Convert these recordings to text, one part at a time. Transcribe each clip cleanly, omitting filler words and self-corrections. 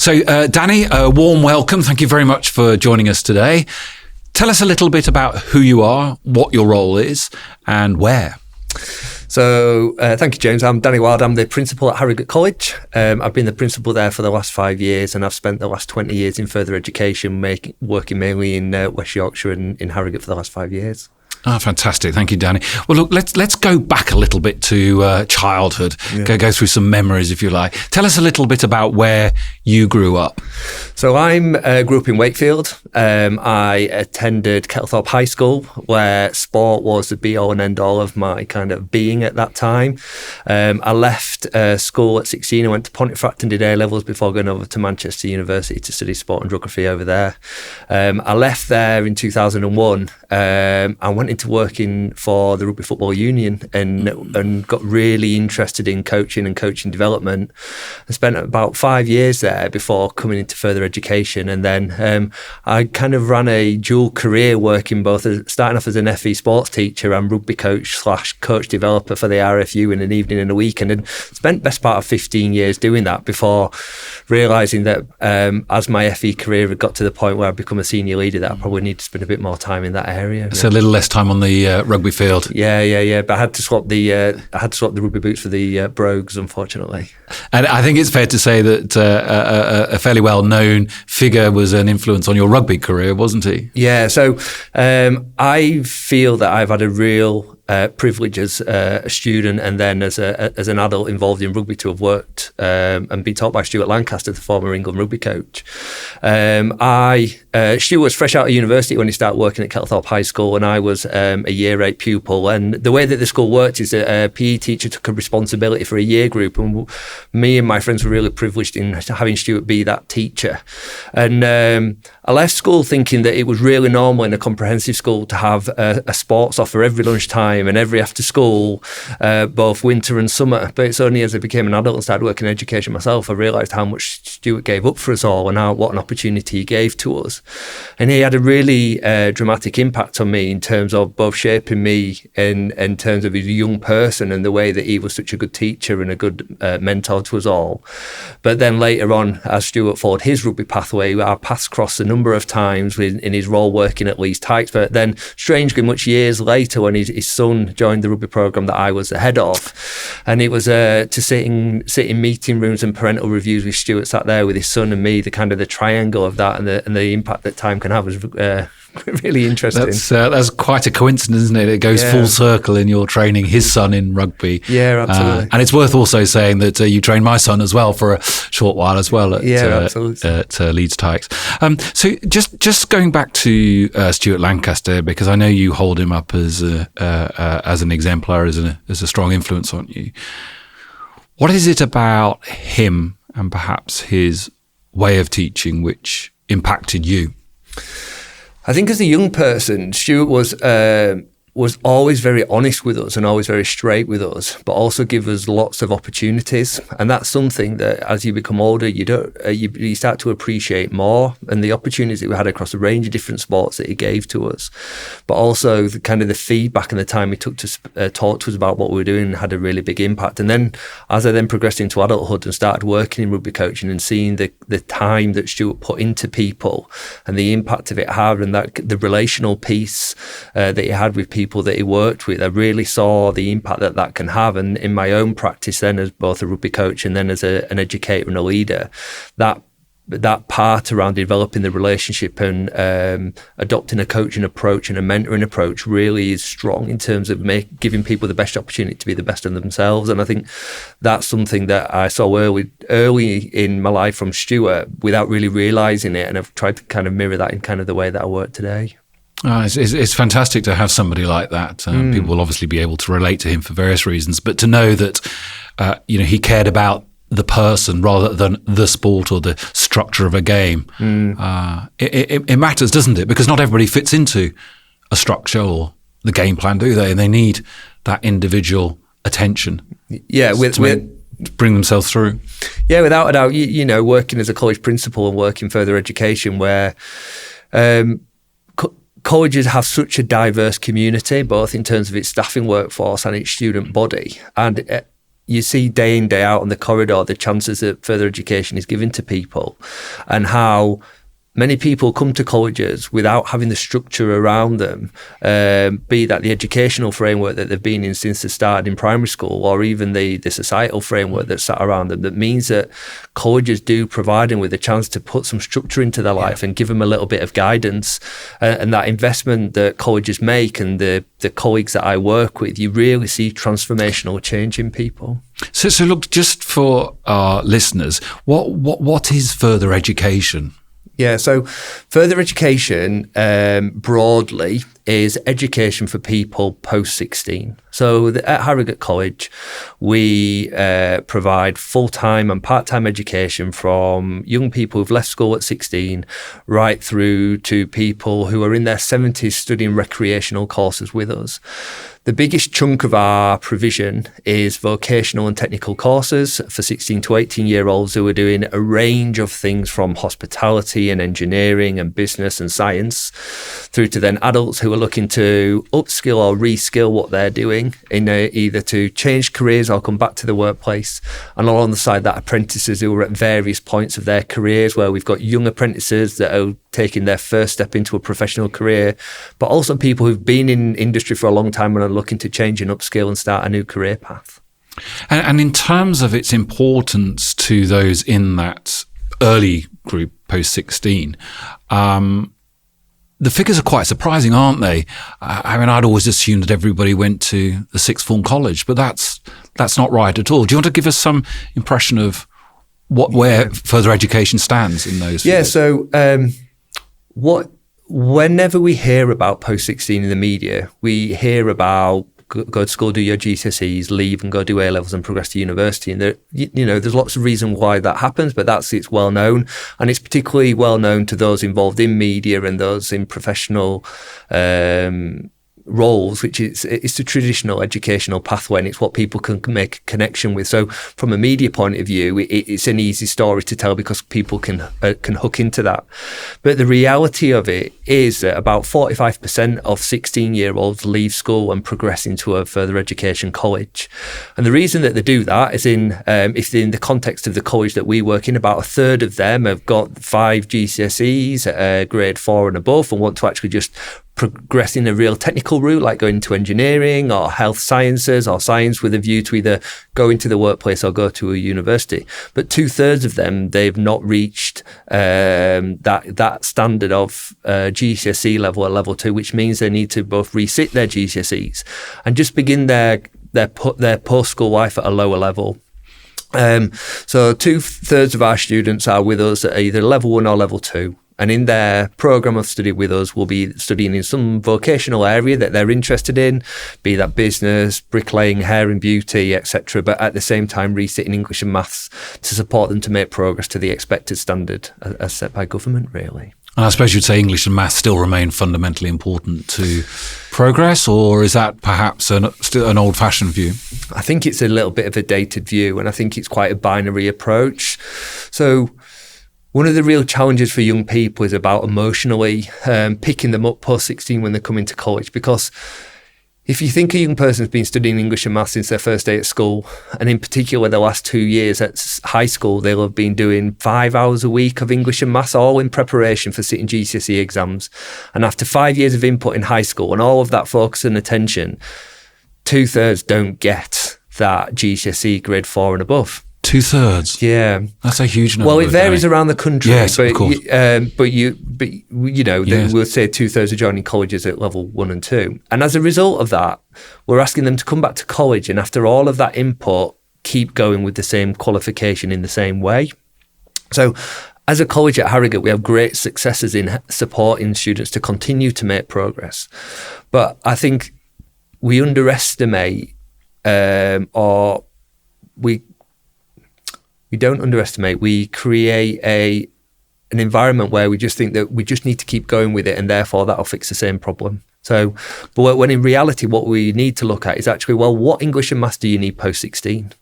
So, Danny, a warm welcome. Thank you very much for joining us today. Tell us a little bit about who you are, what your role is, and where. So, thank you, James. I'm Danny Wild. I'm the principal at Harrogate College. I've been the principal there for the last 5 years, and I've spent the last 20 years in further education, working mainly in West Yorkshire and in Harrogate for the last 5 years. Oh, fantastic. Thank you, Danny. Well, look, let's go back a little bit to childhood, go through some memories, if you like. Tell us a little bit about where you grew up. So I grew up in Wakefield. I attended Kettlethorpe High School, where sport was the be-all and end-all of my kind of being at that time. I left school at 16 and went to Pontefract and did A-levels before going over to Manchester University to study sport and geography over there. I left there in 2001 and went into working for the Rugby Football Union and got really interested in coaching and coaching development. I spent about 5 years there before coming into further education, and then I kind of ran a dual career, working starting off as an FE sports teacher and rugby coach / coach developer for the RFU in an evening and a weekend, and spent best part of 15 years doing that before realising that as my FE career had got to the point where I'd become a senior leader, that I probably need to spend a bit more time in that area. So a little less time on the rugby field. Yeah. But I had to swap the rugby boots for the brogues, unfortunately. And I think it's fair to say that a fairly well-known figure was an influence on your rugby career, wasn't he? Yeah. So I feel that I've had a real privilege as a student and then as an adult involved in rugby to have worked and been taught by Stuart Lancaster, the former England rugby coach. Stuart was fresh out of university when he started working at Kettlethorpe High School, and I was a year 8 pupil. And the way that the school worked is that a PE teacher took a responsibility for a year group, and me and my friends were really privileged in having Stuart be that teacher. And I left school thinking that it was really normal in a comprehensive school to have a sports offer every lunchtime and every after school, both winter and summer. But it's only as I became an adult and started working in education myself, I realised how much Stuart gave up for us all and what an opportunity he gave to us. And he had a really dramatic impact on me in terms of both shaping me in terms of as a young person and the way that he was such a good teacher and a good mentor to us all. But then later on, as Stuart followed his rugby pathway, our paths crossed a number of times in his role working at Leeds Tykes. But then, strangely, much years later, when his son joined the rugby programme that I was the head of, and it was to sit in meeting rooms and parental reviews with Stuart sat there with his son and me, the triangle of that and the impact that time can have was really interesting. That's quite a coincidence, isn't it? It goes full circle in your training his son in rugby. Yeah, absolutely. And it's worth also saying that you trained my son as well for a short while as well at Leeds Tykes. So just going back to Stuart Lancaster, because I know you hold him up as an exemplar, as a strong influence on you. What is it about him and perhaps his way of teaching which impacted you? I think as a young person, Stuart was always very honest with us and always very straight with us, but also give us lots of opportunities. And that's something that as you become older, you start to appreciate more, and the opportunities that we had across a range of different sports that he gave to us, but also the feedback and the time he took to talk to us about what we were doing had a really big impact. And then as I then progressed into adulthood and started working in rugby coaching and seeing the time that Stuart put into people and the impact of it had, and that the relational piece that he had with people that he worked with, I really saw the impact that can have. And in my own practice then as both a rugby coach and then as an educator and a leader, that part around developing the relationship and adopting a coaching approach and a mentoring approach really is strong in terms of giving people the best opportunity to be the best of themselves. And I think that's something that I saw early in my life from Stuart without really realising it, and I've tried to kind of mirror that in kind of the way that I work today. It's fantastic to have somebody like that. People will obviously be able to relate to him for various reasons, but to know that he cared about the person rather than the sport or the structure of a game, it matters, doesn't it? Because not everybody fits into a structure or the game plan, do they? And they need that individual attention. Yeah, to bring themselves through. Yeah, without a doubt. Working as a college principal and working further education where colleges have such a diverse community, both in terms of its staffing workforce and its student body. And you see day in, day out on the corridor, the chances that further education is given to people, and how many people come to colleges without having the structure around them, be that the educational framework that they've been in since they started in primary school, or even the societal framework that's sat around them, that means that colleges do provide them with a chance to put some structure into their life and give them a little bit of guidance. And that investment that colleges make, and the colleagues that I work with, you really see transformational change in people. So look, just for our listeners, what is further education? Yeah, so further education broadly is education for people post-16. So at Harrogate College, we provide full-time and part-time education from young people who've left school at 16 right through to people who are in their 70s studying recreational courses with us. The biggest chunk of our provision is vocational and technical courses for 16 to 18-year-olds who are doing a range of things from hospitality and engineering and business and science, through to then adults who are looking to upskill or reskill what they're doing in either to change careers or come back to the workplace. And along the side, that apprentices who are at various points of their careers, where we've got young apprentices that are taking their first step into a professional career, but also people who've been in industry for a long time and are looking to change and upskill and start a new career path. And in terms of its importance to those in that early group, post-16, the figures are quite surprising, aren't they? I mean, I'd always assumed that everybody went to the sixth form college, but that's not right at all. Do you want to give us some impression of where further education stands in those figures? So whenever we hear about post-16 in the media, we hear about go to school, do your GCSEs, leave and go do A-levels and progress to university. And there's lots of reasons why that happens, but it's well known. And it's particularly well known to those involved in media and those in professional roles, which it's the traditional educational pathway, and it's what people can make a connection with. So from a media point of view, it's an easy story to tell because people can hook into that. But the reality of it is that about 45% of 16-year-olds leave school and progress into a further education college. And the reason that they do that is if in the context of the college that we work in, about a third of them have got 5 GCSEs at grade 4 and above and want to actually just progress in a real technical route, like going into engineering or health sciences or science, with a view to either go into the workplace or go to a university. But 2/3 of them, they've not reached that standard of GCSE level at level 2, which means they need to both resit their GCSEs and just begin their post-school life at a lower level. So 2/3 of our students are with us at either level 1 or level 2. And in their programme of study with us, will be studying in some vocational area that they're interested in, be that business, bricklaying, hair and beauty, etc. But at the same time, resitting English and maths to support them to make progress to the expected standard as set by government, really. And I suppose you'd say English and maths still remain fundamentally important to progress, or is that perhaps still an old-fashioned view? I think it's a little bit of a dated view, and I think it's quite a binary approach. So one of the real challenges for young people is about emotionally picking them up post-16 when they come into college, because if you think a young person's been studying English and maths since their first day at school, and in particular the last 2 years at high school, they'll have been doing 5 hours a week of English and maths, all in preparation for sitting GCSE exams. And after 5 years of input in high school and all of that focus and attention, 2/3 don't get that GCSE grade 4 and above. 2/3. Yeah, that's a huge number. Well, it varies around the country. Yes, but, of course. We'll say 2/3 are joining colleges at level 1 and 2, and as a result of that, we're asking them to come back to college, and after all of that input, keep going with the same qualification in the same way. So, as a college at Harrogate, we have great successes in supporting students to continue to make progress, but I think we underestimate, we don't underestimate. We create an environment where we just think that we just need to keep going with it, and therefore that'll fix the same problem. But when in reality, what we need to look at is actually, well, what English and maths do you need post-16?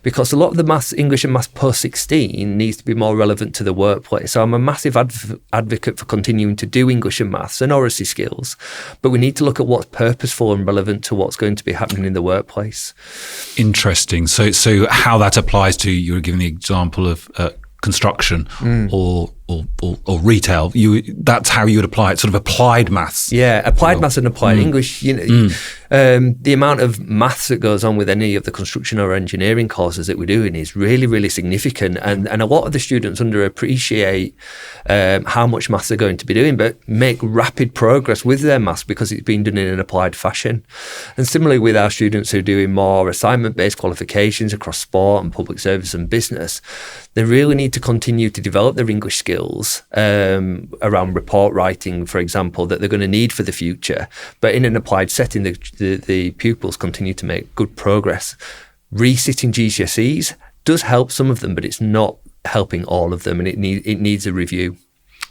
because a lot of the English and maths post-16 needs to be more relevant to the workplace. So I'm a massive advocate for continuing to do English and maths and oracy skills, but we need to look at what's purposeful and relevant to what's going to be happening in the workplace. Interesting. So how that applies to, you were giving the example of construction or retail, that's how you would apply it, sort of applied maths. Yeah, applied maths and applied English. The amount of maths that goes on with any of the construction or engineering courses that we're doing is really, really significant. And a lot of the students underappreciate how much maths they're going to be doing, but make rapid progress with their maths because it's being done in an applied fashion. And similarly with our students who are doing more assignment-based qualifications across sport and public service and business, they really need to continue to develop their English skills around report writing, for example, that they're going to need for the future. But in an applied setting, the pupils continue to make good progress. Resitting GCSEs does help some of them, but it's not helping all of them, and it needs a review.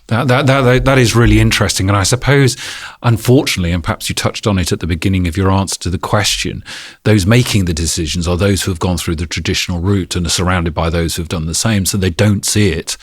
That is really interesting. And I suppose, unfortunately, and perhaps you touched on it at the beginning of your answer to the question, those making the decisions are those who have gone through the traditional route and are surrounded by those who have done the same. So they don't see it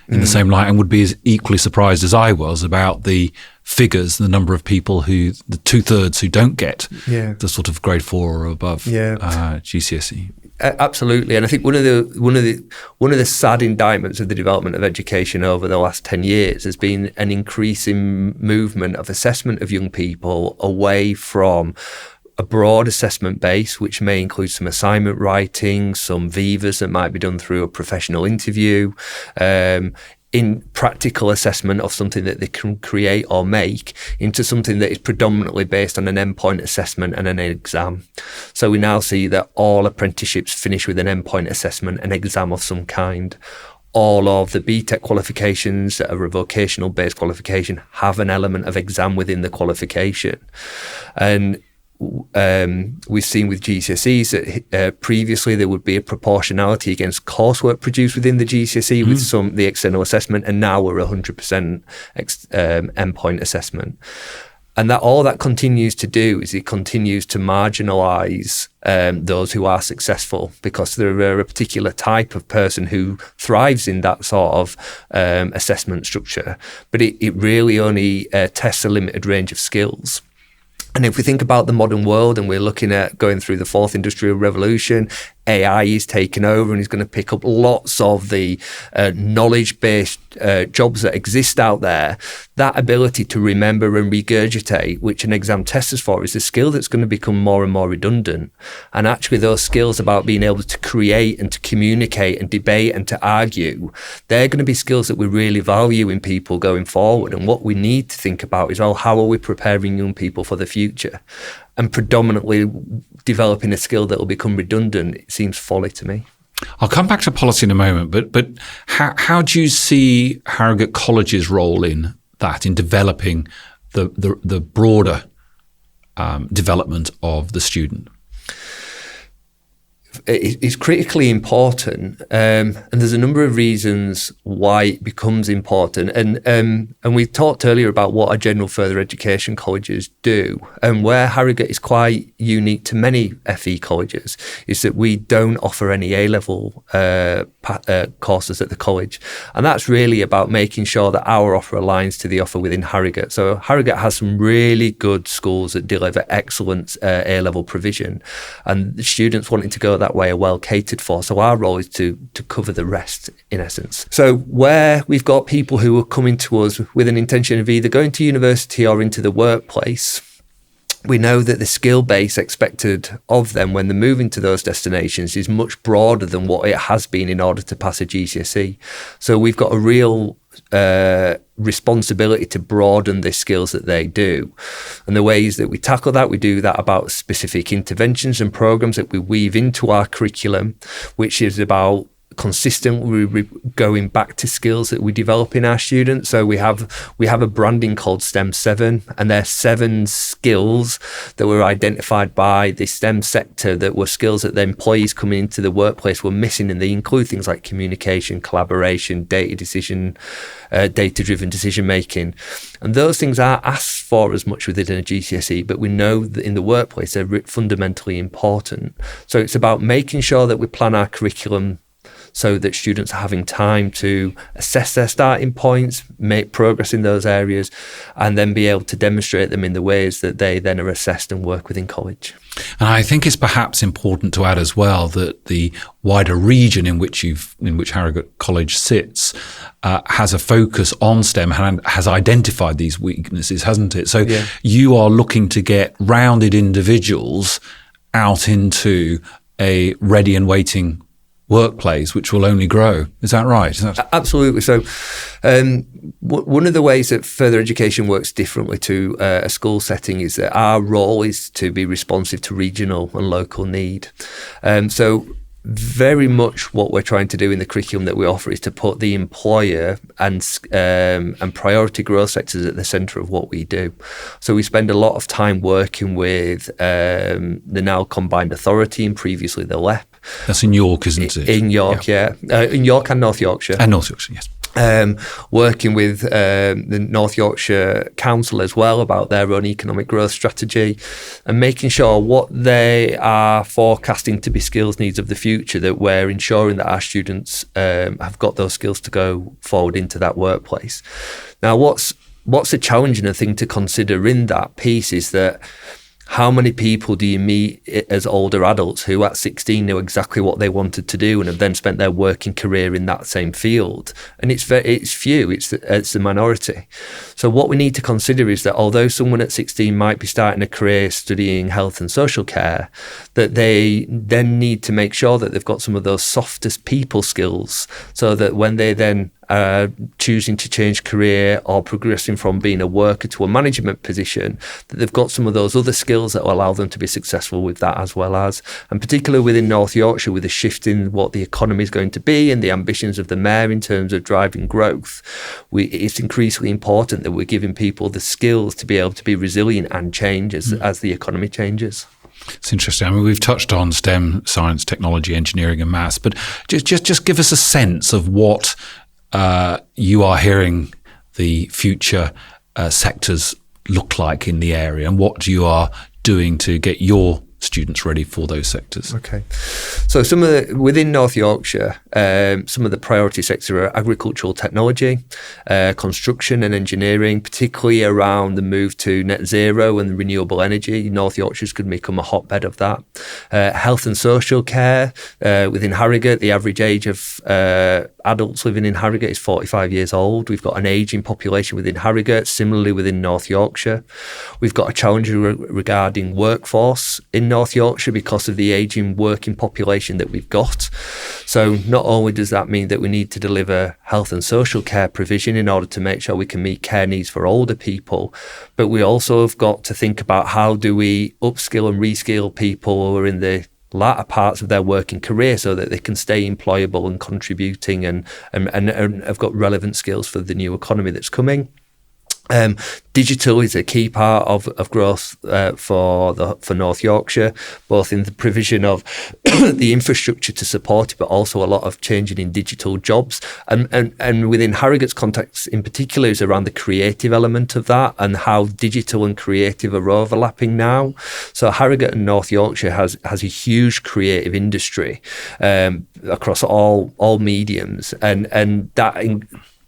in the same light and would be as equally surprised as I was about the figures, the number of people the 2/3 who don't get the sort of grade 4 or above GCSE. Absolutely, and I think one of the sad indictments of the development of education over the last 10 years has been an increasing movement of assessment of young people away from a broad assessment base, which may include some assignment writing, some Vivas that might be done through a professional interview, in practical assessment of something that they can create or make, into something that is predominantly based on an endpoint assessment and an exam. So we now see that all apprenticeships finish with an endpoint assessment, an exam of some kind. All of the BTEC qualifications that are a vocational based qualification have an element of exam within the qualification. And we've seen with GCSEs that previously there would be a proportionality against coursework produced within the GCSE with the external assessment, and now we're 100% endpoint assessment. And all that continues to do is it continues to marginalise those who are successful, because they're a particular type of person who thrives in that sort of assessment structure. But it really only tests a limited range of skills. And if we think about the modern world and we're looking at going through the fourth industrial revolution, AI is taking over and is going to pick up lots of the knowledge-based jobs that exist out there. That ability to remember and regurgitate, which an exam tests us for, is a skill that's going to become more and more redundant. And actually those skills about being able to create and to communicate and debate and to argue, they're going to be skills that we really value in people going forward. And what we need to think about is, well, how are we preparing young people for the future? And predominantly developing a skill that will become redundant, it seems folly to me. I'll come back to policy in a moment, but how do you see Harrogate College's role in that, in developing the broader development of the student? It's critically important, and there's a number of reasons why it becomes important. And we talked earlier about what our general further education colleges do, and where Harrogate is quite unique to many FE colleges is that we don't offer any A-level courses at the college, and that's really about making sure that our offer aligns to the offer within Harrogate. So Harrogate has some really good schools that deliver excellent A-level provision, and the students wanting to go that way are well catered for. So our role is to cover the rest, in essence. So where we've got people who are coming to us with an intention of either going to university or into the workplace, we know that the skill base expected of them when they move into those destinations is much broader than what it has been in order to pass a GCSE. So we've got a real responsibility to broaden the skills that they do. And the ways that we tackle that, we do that about specific interventions and programs that we weave into our curriculum, which is about consistently going back to skills that we develop in our students. So we have a branding called STEM 7, and there are 7 skills that were identified by the STEM sector that were skills that the employees coming into the workplace were missing, and they include things like communication, collaboration, data-driven decision making. And those things aren't asked for as much within a GCSE, but we know that in the workplace they're fundamentally important. So it's about making sure that we plan our curriculum so that students are having time to assess their starting points, make progress in those areas, and then be able to demonstrate them in the ways that they then are assessed and work within college. And I think it's perhaps important to add as well that the wider region in which Harrogate College sits has a focus on STEM and has identified these weaknesses, hasn't it? So you are looking to get rounded individuals out into a ready and waiting workplace, which will only grow. Is that right? Absolutely. So one of the ways that further education works differently to a school setting is that our role is to be responsive to regional and local need. So very much what we're trying to do in the curriculum that we offer is to put the employer and priority growth sectors at the centre of what we do. So we spend a lot of time working with the now combined authority and previously the LEP. That's in York, isn't it? In York, yeah. In York and North Yorkshire. And North Yorkshire, yes. Working with the North Yorkshire Council as well about their own economic growth strategy, and making sure what they are forecasting to be skills needs of the future, that we're ensuring that our students have got those skills to go forward into that workplace. Now, what's a challenging thing to consider in that piece is that how many people do you meet as older adults who at 16 knew exactly what they wanted to do and have then spent their working career in that same field? And it's few, it's the minority. So what we need to consider is that although someone at 16 might be starting a career studying health and social care, that they then need to make sure that they've got some of those softest people skills, so that when they then choosing to change career or progressing from being a worker to a management position, that they've got some of those other skills that will allow them to be successful with that as well as. And particularly within North Yorkshire, with the shift in what the economy is going to be and the ambitions of the Mayor in terms of driving growth, it's increasingly important that we're giving people the skills to be able to be resilient and change as the economy changes. It's interesting. I mean, we've touched on STEM, science, technology, engineering and maths, but just give us a sense of what you are hearing the future sectors look like in the area, and what you are doing to get your students ready for those sectors. Okay. So within North Yorkshire, some of the priority sectors are agricultural technology, construction and engineering, particularly around the move to net zero and renewable energy. North Yorkshire's going to become a hotbed of that. Health and social care within Harrogate, the average age of adults living in Harrogate is 45 years old. We've got an ageing population within Harrogate, similarly within North Yorkshire. We've got a challenge regarding workforce in North Yorkshire because of the ageing working population that we've got. So not only does that mean that we need to deliver health and social care provision in order to make sure we can meet care needs for older people, but we also have got to think about how do we upskill and reskill people who are in the latter parts of their working career so that they can stay employable and contributing and have got relevant skills for the new economy that's coming. Digital is a key part of growth for North Yorkshire, both in the provision of the infrastructure to support it, but also a lot of changing in digital jobs. And within Harrogate's context in particular is around the creative element of that and how digital and creative are overlapping now. So Harrogate and North Yorkshire has a huge creative industry across all mediums, and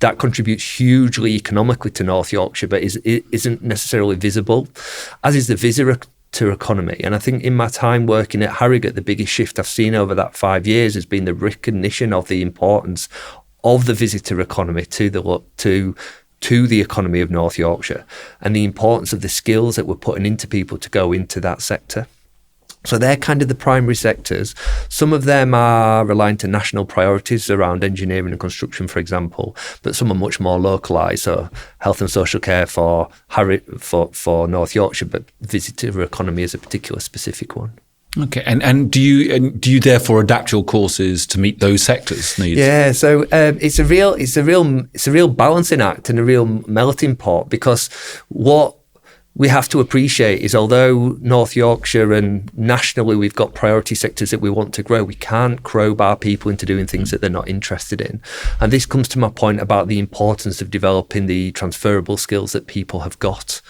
that contributes hugely economically to North Yorkshire, but isn't necessarily visible, as is the visitor economy. And I think in my time working at Harrogate, the biggest shift I've seen over that 5 years has been the recognition of the importance of the visitor economy to the economy of North Yorkshire, and the importance of the skills that we're putting into people to go into that sector. So they're kind of the primary sectors. Some of them are reliant on national priorities around engineering and construction, for example, but some are much more localised. So health and social care for North Yorkshire, but visitor economy is a particular specific one. Okay, and do you therefore adapt your courses to meet those sectors' needs? Yeah, so it's a real balancing act and a real melting pot, because what we have to appreciate is, although North Yorkshire and nationally we've got priority sectors that we want to grow, we can't crowbar people into doing things that they're not interested in. And this comes to my point about the importance of developing the transferable skills that people have got.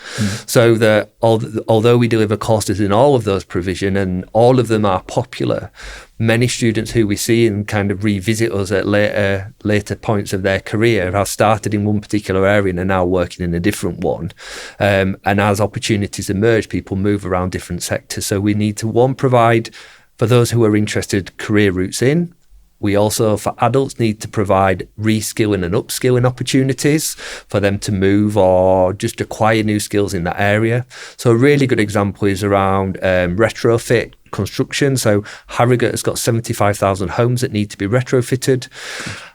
So that although we deliver courses in all of those provision and all of them are popular, many students who we see and kind of revisit us at later points of their career have started in one particular area and are now working in a different one. And as opportunities emerge, people move around different sectors. So we need to, one, provide for those who are interested career routes in. We also, for adults, need to provide reskilling and upskilling opportunities for them to move or just acquire new skills in that area. So a really good example is around retrofit construction. So Harrogate has got 75,000 homes that need to be retrofitted.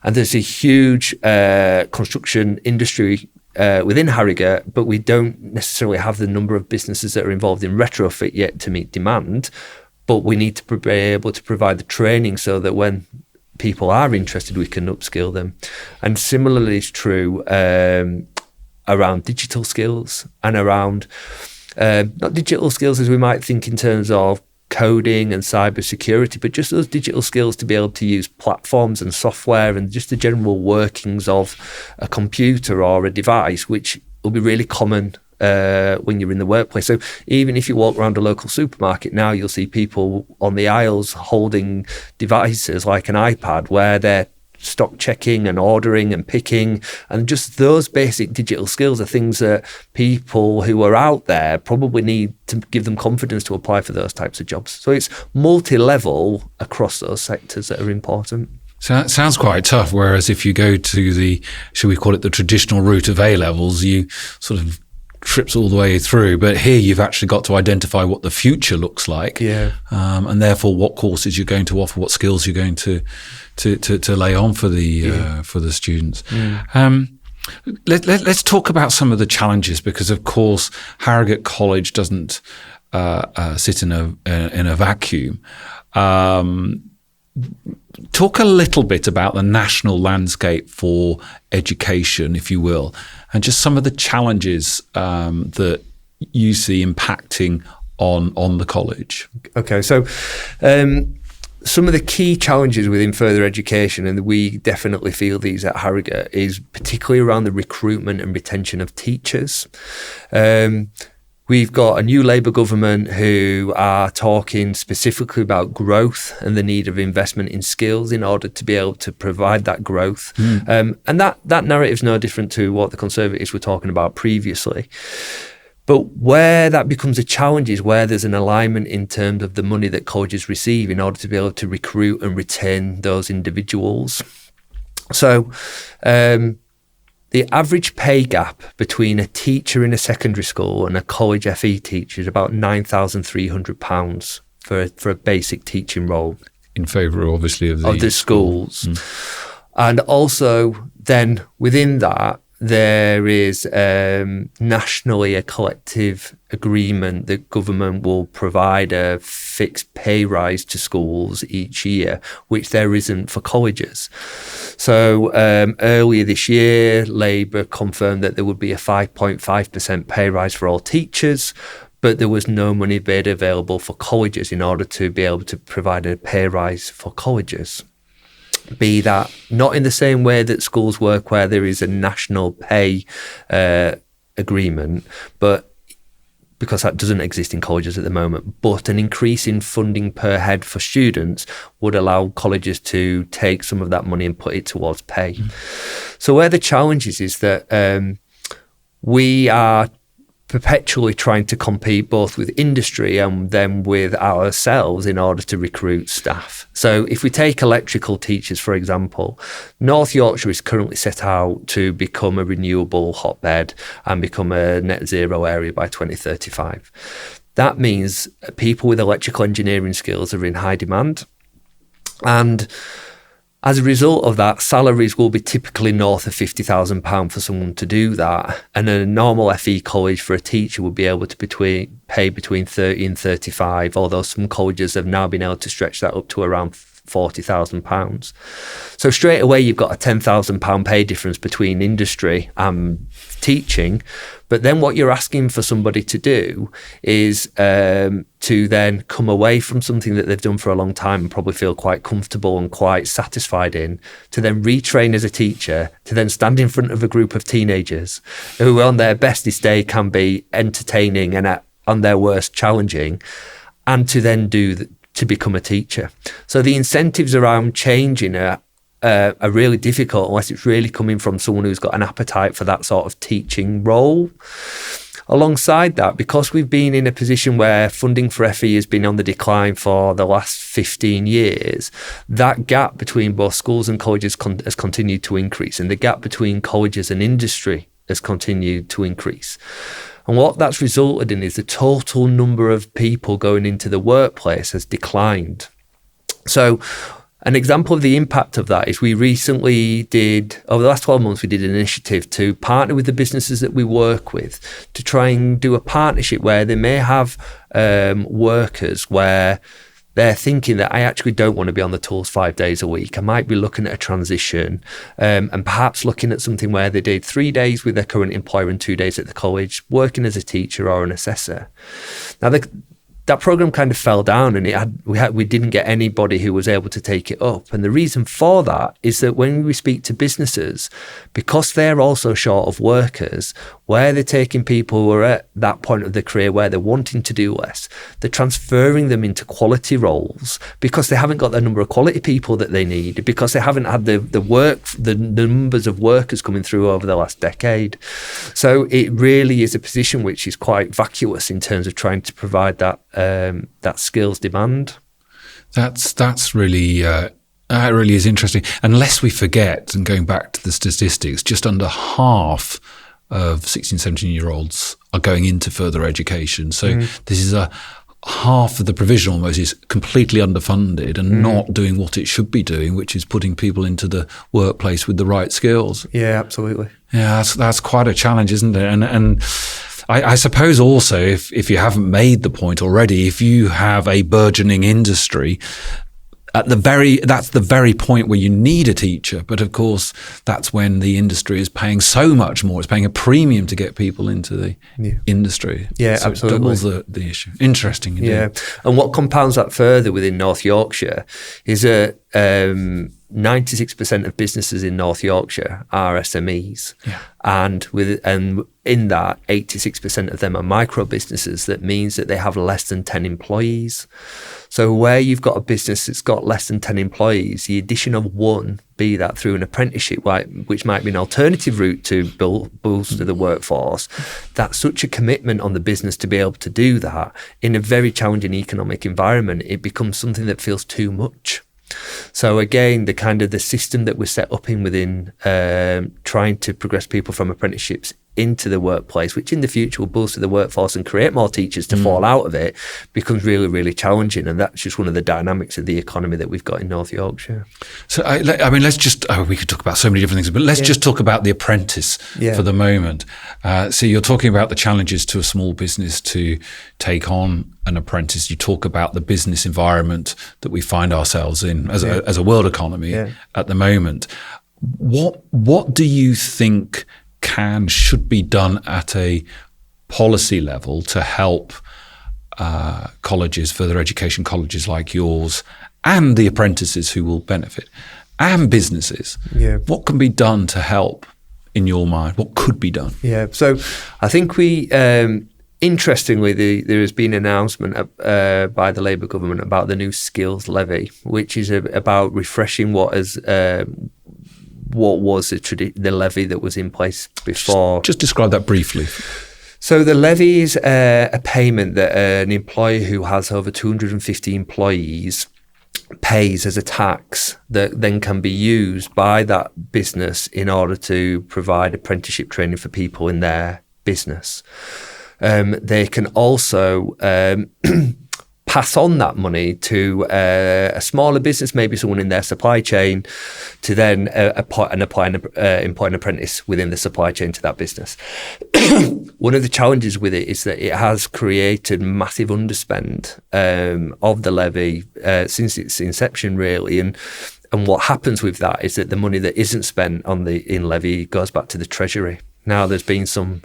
And there's a huge construction industry within Harrogate, but we don't necessarily have the number of businesses that are involved in retrofit yet to meet demand. But we need to be able to provide the training so that when people are interested, we can upskill them. And similarly is true around digital skills and around, not digital skills as we might think in terms of coding and cybersecurity, but just those digital skills to be able to use platforms and software and just the general workings of a computer or a device, which will be really common when you're in the workplace. So even if you walk around a local supermarket now, you'll see people on the aisles holding devices like an iPad where they're stock checking and ordering and picking, and just those basic digital skills are things that people who are out there probably need to give them confidence to apply for those types of jobs. So it's multi-level across those sectors that are important. So that sounds quite tough, whereas if you go to the, should we call it the traditional route of A-levels, you sort of trips all the way through, but here you've actually got to identify what the future looks like, and therefore what courses you're going to offer, what skills you're going to lay on for the students. Let's talk about some of the challenges, because of course Harrogate College doesn't sit in a vacuum. Talk a little bit about the national landscape for education, if you will, and just some of the challenges that you see impacting on the college. Okay, so some of the key challenges within further education, and we definitely feel these at Harrogate, is particularly around the recruitment and retention of teachers. We've got a new Labour government who are talking specifically about growth and the need of investment in skills in order to be able to provide that growth. And that narrative is no different to what the Conservatives were talking about previously. But where that becomes a challenge is where there's an alignment in terms of the money that colleges receive in order to be able to recruit and retain those individuals. So the average pay gap between a teacher in a secondary school and a college FE teacher is about £9,300 for a basic teaching role. In favour, obviously, of the schools. And also then within that, there is nationally a collective agreement that government will provide a fixed pay rise to schools each year, which there isn't for colleges. So earlier this year, Labour confirmed that there would be a 5.5% pay rise for all teachers, but there was no money made available for colleges in order to be able to provide a pay rise for colleges. Be that not in the same way that schools work where there is a national pay agreement, but because that doesn't exist in colleges at the moment, but an increase in funding per head for students would allow colleges to take some of that money and put it towards pay. So where the challenge is that we are perpetually trying to compete both with industry and then with ourselves in order to recruit staff. So if we take electrical teachers, for example, North Yorkshire is currently set out to become a renewable hotbed and become a net zero area by 2035. That means people with electrical engineering skills are in high demand. And As a result of that, salaries will be typically north of £50,000 for someone to do that. And a normal FE college for a teacher would be able to pay between 30 and 35, although some colleges have now been able to stretch that up to around £40,000. So straight away, you've got a £10,000 pay difference between industry and teaching. But then what you're asking for somebody to do is to then come away from something that they've done for a long time and probably feel quite comfortable and quite satisfied in, to then retrain as a teacher, to then stand in front of a group of teenagers who on their bestest day can be entertaining and on their worst challenging, and to then to become a teacher. So the incentives around changing are really difficult unless it's really coming from someone who's got an appetite for that sort of teaching role. Alongside that, because we've been in a position where funding for FE has been on the decline for the last 15 years, that gap between both schools and colleges has continued to increase, and the gap between colleges and industry has continued to increase. And what that's resulted in is the total number of people going into the workplace has declined. So an example of the impact of that is we recently over the last 12 months, we did an initiative to partner with the businesses that we work with to try and do a partnership where they may have workers where they're thinking that I actually don't want to be on the tools 5 days a week. I might be looking at a transition and perhaps looking at something where they did 3 days with their current employer and 2 days at the college, working as a teacher or an assessor. Now, that program kind of fell down, and we didn't get anybody who was able to take it up. And the reason for that is that when we speak to businesses, because they're also short of workers, where they're taking people who are at that point of their career where they're wanting to do less, they're transferring them into quality roles because they haven't got the number of quality people that they need, because they haven't had the numbers of workers coming through over the last decade. So it really is a position which is quite vacuous in terms of trying to provide that skills demand. That's really that really is interesting. Unless we forget, and going back to the statistics, just under half of 16, 17-year-olds are going into further education. So this is half of the provision almost is completely underfunded and not doing what it should be doing, which is putting people into the workplace with the right skills. Yeah, absolutely. Yeah, that's quite a challenge, isn't it? And I suppose also, if you haven't made the point already, if you have a burgeoning industry, that's the very point where you need a teacher. But of course, that's when the industry is paying so much more. It's paying a premium to get people into the industry. Yeah, so absolutely. It doubles the issue. Interesting indeed. Yeah, and what compounds that further within North Yorkshire is that 96% of businesses in North Yorkshire are SMEs. Yeah. And in that, 86% of them are micro businesses. That means that they have less than 10 employees. So where you've got a business that's got less than 10 employees, the addition of one, be that through an apprenticeship, which might be an alternative route to bolster the workforce, that's such a commitment on the business to be able to do that in a very challenging economic environment. It becomes something that feels too much. So again, the system that we're set up within trying to progress people from apprenticeships into the workplace, which in the future will bolster the workforce and create more teachers to fall out of it, becomes really, really challenging. And that's just one of the dynamics of the economy that we've got in North Yorkshire. So, let's just, we could talk about so many different things, but let's just talk about the apprentice for the moment. So you're talking about the challenges to a small business to take on an apprentice. You talk about the business environment that we find ourselves in as a world economy at the moment. What do you think should be done at a policy level to help colleges, further education colleges like yours, and the apprentices who will benefit, and businesses? Yeah. What can be done to help, in your mind? What could be done? Yeah. So I think interestingly, there has been an announcement by the Labour government about the new skills levy, which is about refreshing what was the levy that was in place before. Just describe that briefly. So the levy is a payment that an employer who has over 250 employees pays as a tax that then can be used by that business in order to provide apprenticeship training for people in their business. They can also pass on that money to a smaller business, maybe someone in their supply chain, to then employ an apprentice within the supply chain to that business. One of the challenges with it is that it has created massive underspend of the levy since its inception, really, and what happens with that is that the money that isn't spent on in levy goes back to the Treasury. Now, there's been some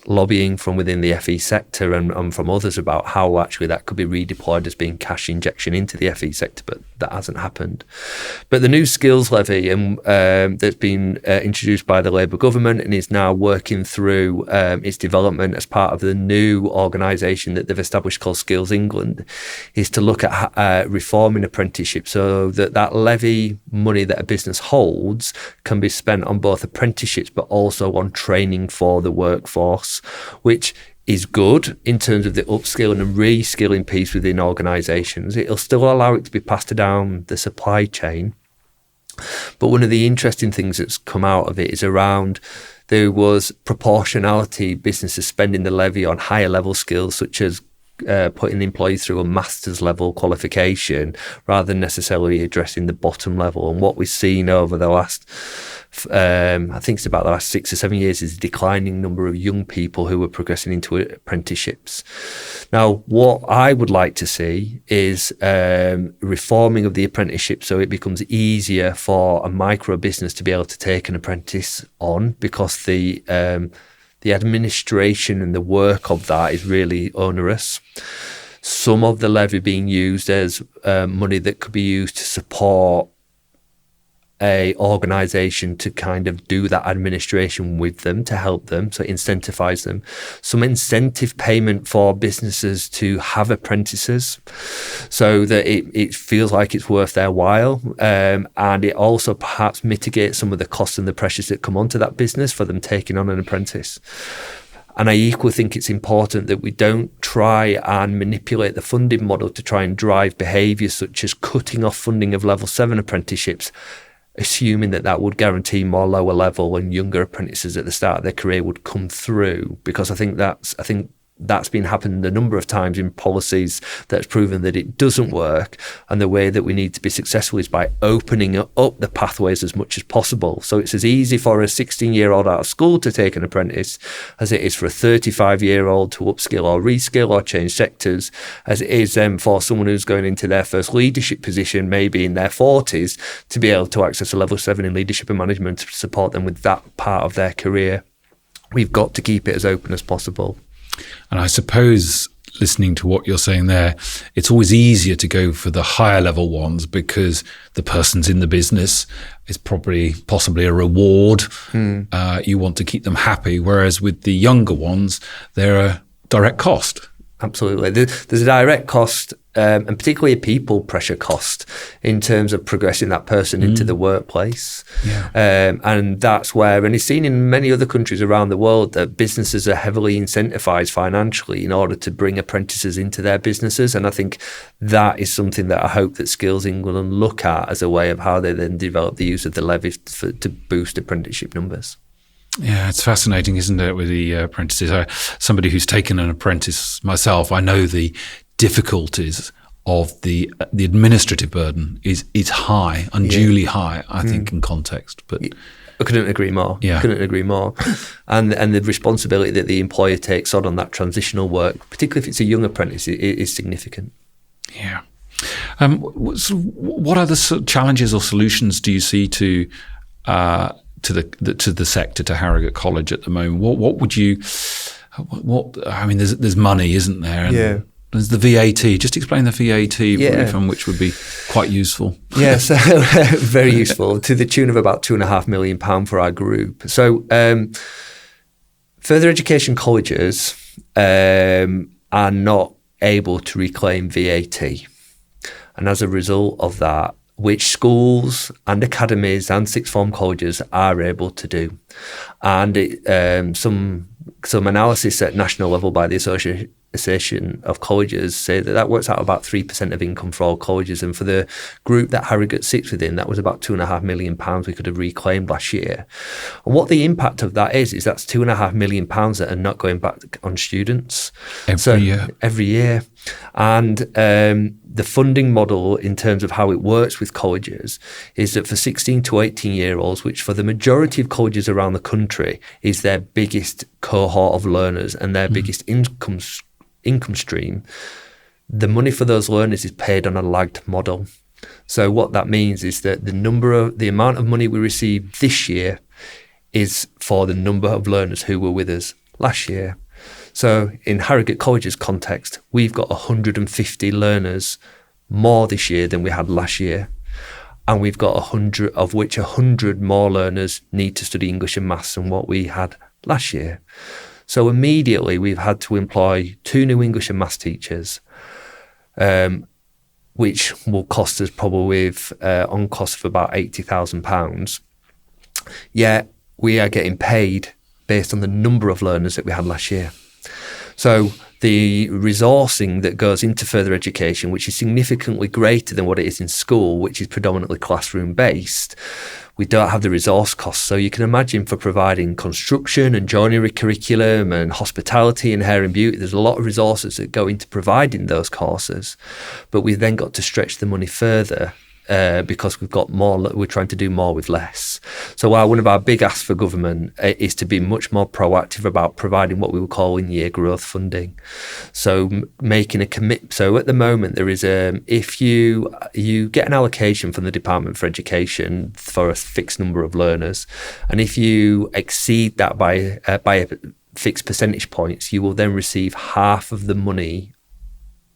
lobbying from within the FE sector and from others about how actually that could be redeployed as being cash injection into the FE sector, but that hasn't happened. But the new skills levy that's been introduced by the Labour government and is now working through its development as part of the new organisation that they've established called Skills England, is to look at reforming apprenticeship so that levy money that a business holds can be spent on both apprenticeships but also on training for the workforce, which is good in terms of the upskilling and reskilling piece within organisations. It'll still allow it to be passed down the supply chain. But one of the interesting things that's come out of it is around there was proportionality, businesses spending the levy on higher level skills such as putting the employee through a master's level qualification rather than necessarily addressing the bottom level. And what we've seen over the last I think it's about the last 6 or 7 years is a declining number of young people who are progressing into apprenticeships. Now, what I would like to see is reforming of the apprenticeship so it becomes easier for a micro business to be able to take an apprentice on, because the administration and the work of that is really onerous. Some of the levy being used as money that could be used to support a organisation to kind of do that administration with them, to help them, so incentivise them. Some incentive payment for businesses to have apprentices so that it feels like it's worth their while, and it also perhaps mitigates some of the costs and the pressures that come onto that business for them taking on an apprentice. And I equally think it's important that we don't try and manipulate the funding model to try and drive behaviours such as cutting off funding of level 7 apprenticeships, assuming that would guarantee more lower level and younger apprentices at the start of their career would come through, because I think that's been happened a number of times in policies that's proven that it doesn't work. And the way that we need to be successful is by opening up the pathways as much as possible. So it's as easy for a 16-year-old out of school to take an apprentice as it is for a 35-year-old to upskill or reskill or change sectors, as it is for someone who's going into their first leadership position, maybe in their 40s, to be able to access a level 7 in leadership and management to support them with that part of their career. We've got to keep it as open as possible. And I suppose, listening to what you're saying there, it's always easier to go for the higher level ones because the person's in the business. It's possibly a reward. You want to keep them happy. Whereas with the younger ones, they're a direct cost. Absolutely. There's a direct cost, and particularly a people pressure cost in terms of progressing that person into the workplace. Yeah. And that's where, and it's seen in many other countries around the world, that businesses are heavily incentivized financially in order to bring apprentices into their businesses. And I think that is something that I hope that Skills England look at as a way of how they then develop the use of the levy to boost apprenticeship numbers. Yeah, it's fascinating, isn't it, with the apprentices? Somebody who's taken an apprentice myself, I know the difficulties of the administrative burden is high, unduly high, I think, in context. But I couldn't agree more. Yeah. Couldn't agree more. And the responsibility that the employer takes on that transitional work, particularly if it's a young apprentice, is significant. Yeah. What other challenges or solutions do you see to the sector, to Harrogate College at the moment? What would you? I mean, there's money, isn't there? And there's the VAT. Just explain the VAT refund, which would be quite useful. Yeah, so very useful, to the tune of about £2.5 million for our group. So further education colleges are not able to reclaim VAT, and as a result of that, which schools and academies and sixth form colleges are able to do. And some some analysis at national level by the Association of Colleges say that works out about 3% of income for all colleges. And for the group that Harrogate sits within, that was about £2.5 million we could have reclaimed last year. And what the impact of that is that's £2.5 million that are not going back on students. Every year. And the funding model in terms of how it works with colleges is that for 16 to 18-year-olds, which for the majority of colleges around the country is their biggest cohort of learners and their biggest income stream, the money for those learners is paid on a lagged model. So what that means is that the amount of money we receive this year is for the number of learners who were with us last year. So in Harrogate College's context, we've got 150 learners more this year than we had last year. And we've got 100, of which 100 more learners need to study English and maths than what we had last year. So immediately we've had to employ 2 new English and maths teachers, which will cost us probably on cost of about £80,000. Yet we are getting paid based on the number of learners that we had last year. So the resourcing that goes into further education, which is significantly greater than what it is in school, which is predominantly classroom-based, we don't have the resource costs. So you can imagine for providing construction and joinery curriculum and hospitality and hair and beauty, there's a lot of resources that go into providing those courses. But we've then got to stretch the money further because we've got more, we're trying to do more with less. So while one of our big asks for government is to be much more proactive about providing what we would call in-year growth funding. So making a commit. So at the moment there is if you get an allocation from the Department for Education for a fixed number of learners, and if you exceed that by a fixed percentage points, you will then receive half of the money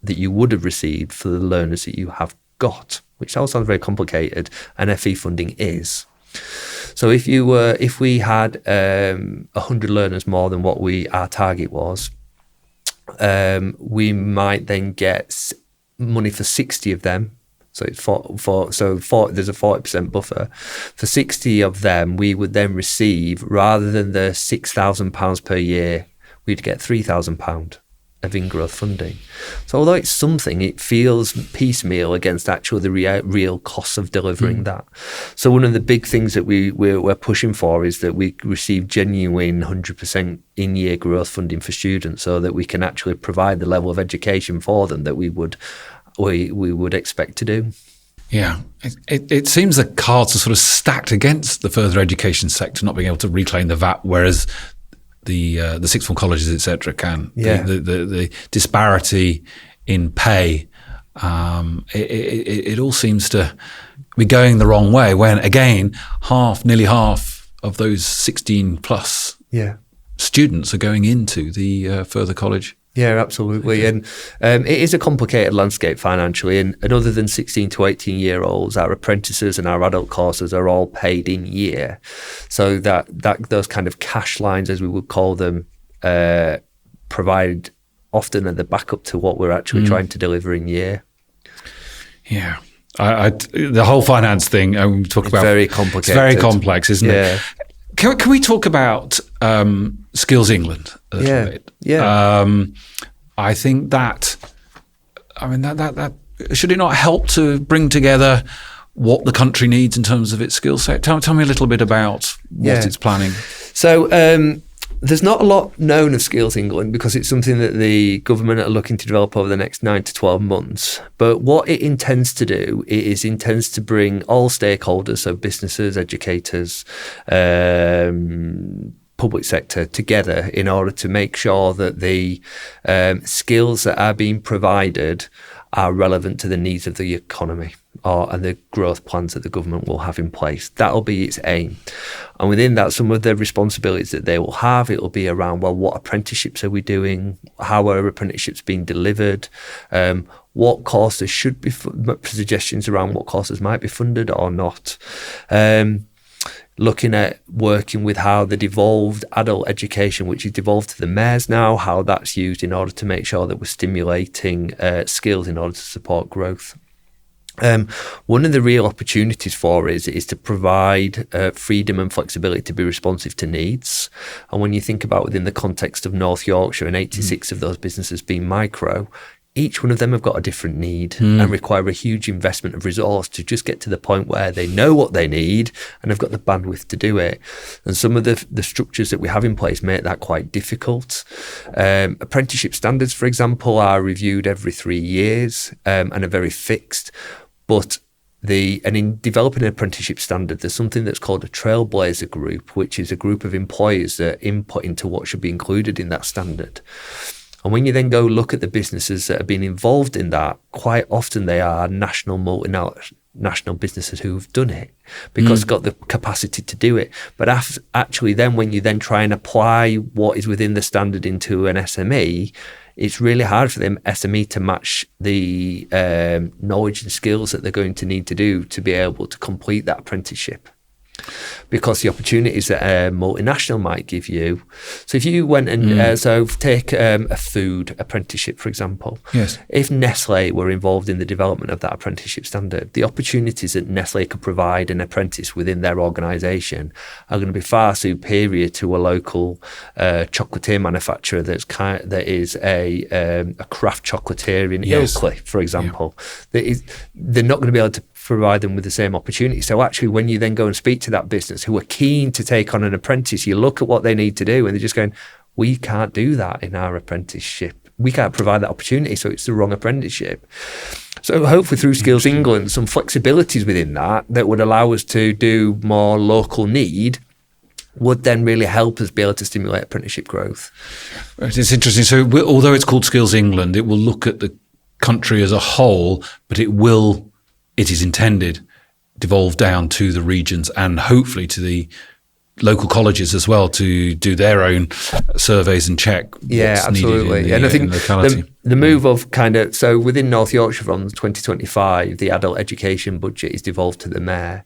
that you would have received for the learners that you have got, which all sounds very complicated, and FE funding is. So if we had 100 learners more than what our target was, we might then get money for 60 of them. So it's there's a 40% buffer. For 60 of them, we would then receive, rather than the £6,000 per year, we'd get £3,000 of in-growth funding. So although it's something, it feels piecemeal against actually the real costs of delivering that. So one of the big things that we're pushing for is that we receive genuine 100% in-year growth funding for students, so that we can actually provide the level of education for them that we would expect to do. Yeah, it seems the cards are sort of stacked against the further education sector not being able to reclaim the VAT, whereas the sixth form colleges, etc., can. Yeah. The disparity in pay, it all seems to be going the wrong way. When again, nearly half of those 16 plus students are going into the further college. Yeah, absolutely. And it is a complicated landscape financially. And other than 16 to 18-year-olds, our apprentices and our adult courses are all paid in year. So that those kind of cash lines, as we would call them, provide often the backup to what we're actually trying to deliver in year. Yeah. The whole finance thing, we talk about. Very complicated. It's very complex, isn't it? Can we talk about Skills England a little bit? Yeah. I think that should it not help to bring together what the country needs in terms of its skill set? Tell me a little bit about what it's planning. So there's not a lot known of Skills England because it's something that the government are looking to develop over the next 9 to 12 months. But what it intends to do, it intends to bring all stakeholders, so businesses, educators, public sector together in order to make sure that the skills that are being provided are relevant to the needs of the economy and the growth plans that the government will have in place. That'll be its aim. And within that, some of the responsibilities that they will have, it will be around, well, what apprenticeships are we doing? How are apprenticeships being delivered? What courses should be, suggestions around what courses might be funded or not. Looking at working with how the devolved adult education, which is devolved to the mayors now, how that's used in order to make sure that we're stimulating skills in order to support growth. One of the real opportunities for us is to provide freedom and flexibility to be responsive to needs. And when you think about within the context of North Yorkshire and 86 of those businesses being micro, each one of them have got a different need and require a huge investment of resource to just get to the point where they know what they need and have got the bandwidth to do it. And some of the structures that we have in place make that quite difficult. Apprenticeship standards, for example, are reviewed every 3 years and are very fixed. But in developing an apprenticeship standard, there's something that's called a trailblazer group, which is a group of employers that input into what should be included in that standard. And when you then go look at the businesses that have been involved in that, quite often they are national, multinational businesses who've done it because got the capacity to do it. But actually then when you then try and apply what is within the standard into an SME, it's really hard for them SME to match the knowledge and skills that they're going to need to do to be able to complete that apprenticeship. Because the opportunities that a multinational might give you. So if you went and so take a food apprenticeship, for example. Yes. If Nestle were involved in the development of that apprenticeship standard, the opportunities that Nestle could provide an apprentice within their organisation are going to be far superior to a local chocolatier manufacturer that is a craft chocolatier in Ilkley, for example. Yeah. They're not going to be able to provide them with the same opportunity. So actually, when you then go and speak to that business who are keen to take on an apprentice, you look at what they need to do and they're just going, we can't do that in our apprenticeship. We can't provide that opportunity, so it's the wrong apprenticeship. So hopefully through Skills England, some flexibilities within that would allow us to do more local need would then really help us be able to stimulate apprenticeship growth. Right, it's interesting. So although it's called Skills England, it will look at the country as a whole, but it is intended devolve down to the regions and hopefully to the local colleges as well to do their own surveys and check what's absolutely. needed in the, and I think locality. The move of so within North Yorkshire from 2025, the adult education budget is devolved to the mayor,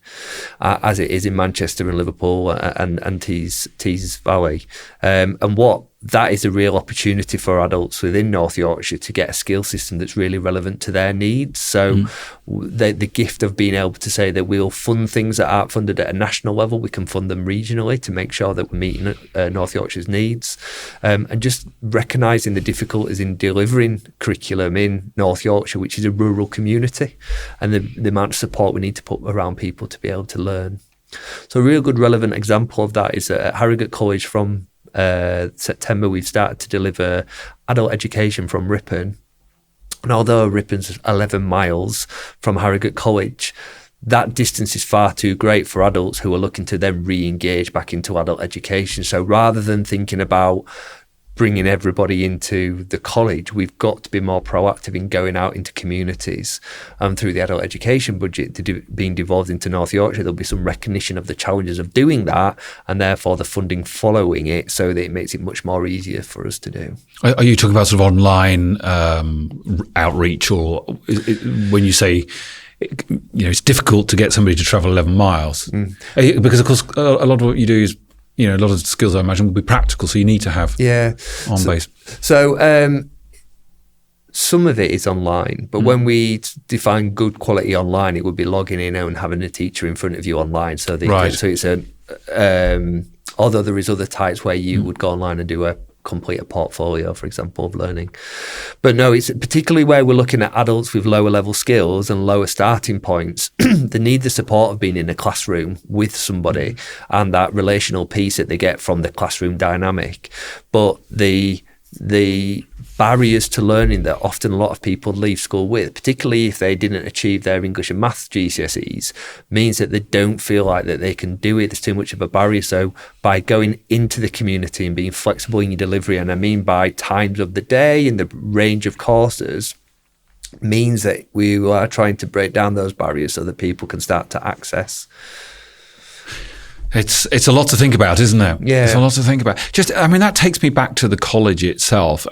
as it is in Manchester and Liverpool and Tees Valley. And what that is a real opportunity for adults within North Yorkshire to get a skill system that's really relevant to their needs. So the gift of being able to say that we'll fund things that aren't funded at a national level, we can fund them regionally to make sure that we're meeting North Yorkshire's needs. And just recognising the difficulties in delivering curriculum in North Yorkshire, which is a rural community, and the amount of support we need to put around people to be able to learn. So a real good relevant example of that is at Harrogate College from September, we've started to deliver adult education from Ripon. And although Ripon's 11 miles from Harrogate College, that distance is far too great for adults who are looking to then re-engage back into adult education. So rather than thinking about bringing everybody into the college, we've got to be more proactive in going out into communities. Through the adult education budget being devolved into North Yorkshire, there'll be some recognition of the challenges of doing that and therefore the funding following it so that it makes it much more easier for us to do. Are you talking about sort of online outreach, or when you say it's difficult to get somebody to travel 11 miles? Because of course a lot of what you do is a lot of skills I imagine will be practical, so you need to have on-base. So some of it is online, but when we define good quality online, it would be logging in and having a teacher in front of you online. So it's although there is other types where you would go online and complete a portfolio, for example, of learning. But no, it's particularly where we're looking at adults with lower level skills and lower starting points. They need the support of being in a classroom with somebody and that relational piece that they get from the classroom dynamic. But the barriers to learning that often a lot of people leave school with, particularly if they didn't achieve their English and Maths GCSEs, means that they don't feel like that they can do it. There's too much of a barrier. So by going into the community and being flexible in your delivery, and I mean by times of the day and the range of courses, means that we are trying to break down those barriers so that people can start to access. It's a lot to think about, isn't it? Yeah. It's a lot to think about. That takes me back to the college itself.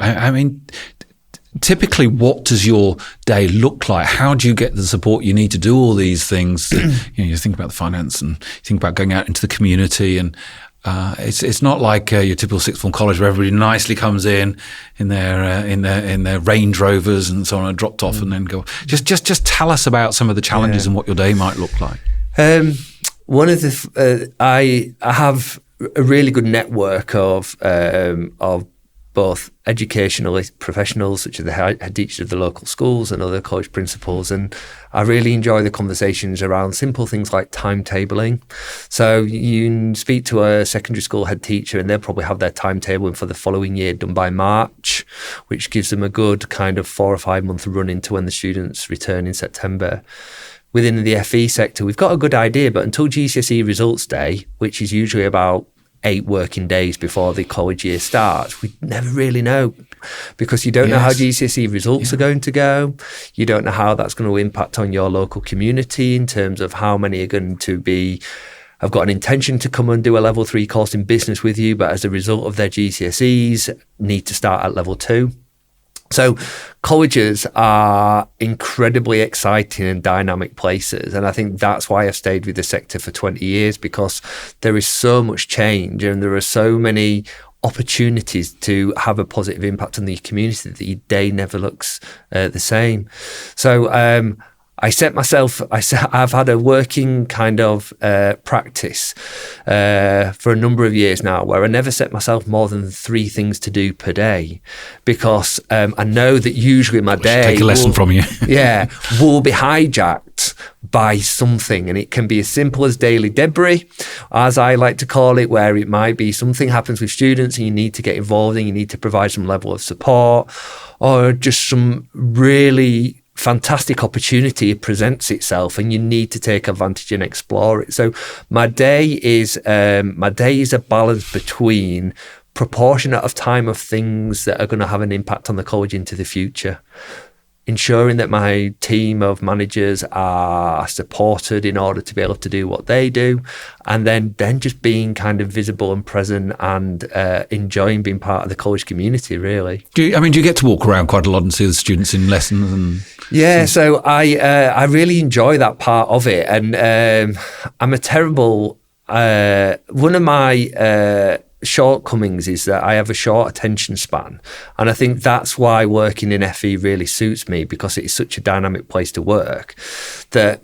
Typically, what does your day look like? How do you get the support you need to do all these things? You think about the finance and you think about going out into the community. And It's not like your typical sixth form college where everybody nicely comes in their Range Rovers and so on, and dropped off and then go. Just tell us about some of the challenges and what your day might look like. One of the I have a really good network of both educational professionals, such as the head teachers of the local schools and other college principals, and I really enjoy the conversations around simple things like timetabling. So you can speak to a secondary school head teacher and they'll probably have their timetabling for the following year done by March, which gives them a good kind of 4 or 5 month run into when the students return in September. Within the FE sector, we've got a good idea, but until GCSE results day, which is usually about 8 working days before the college year starts, we never really know, because you don't know how GCSE results are going to go. You don't know how that's going to impact on your local community in terms of how many are going to have got an intention to come and do a level 3 course in business with you, but as a result of their GCSEs need to start at level 2. So colleges are incredibly exciting and dynamic places. And I think that's why I've stayed with the sector for 20 years, because there is so much change and there are so many opportunities to have a positive impact on the community that your day never looks the same. So I've had a working kind of practice for a number of years now where I never set myself more than 3 things to do per day, because I know that usually my day take a lesson from you. will be hijacked by something, and it can be as simple as daily debris, as I like to call it, where it might be something happens with students and you need to get involved and you need to provide some level of support, or just some really fantastic opportunity presents itself and you need to take advantage and explore it. So my day is a balance between proportionate of time of things that are going to have an impact on the college into the future, ensuring that my team of managers are supported in order to be able to do what they do, and then just being kind of visible and present and enjoying being part of the college community, really. Do you get to walk around quite a lot and see the students in lessons? And so I really enjoy that part of it, and I'm a terrible one of my shortcomings is that I have a short attention span, and I think that's why working in FE really suits me, because it is such a dynamic place to work that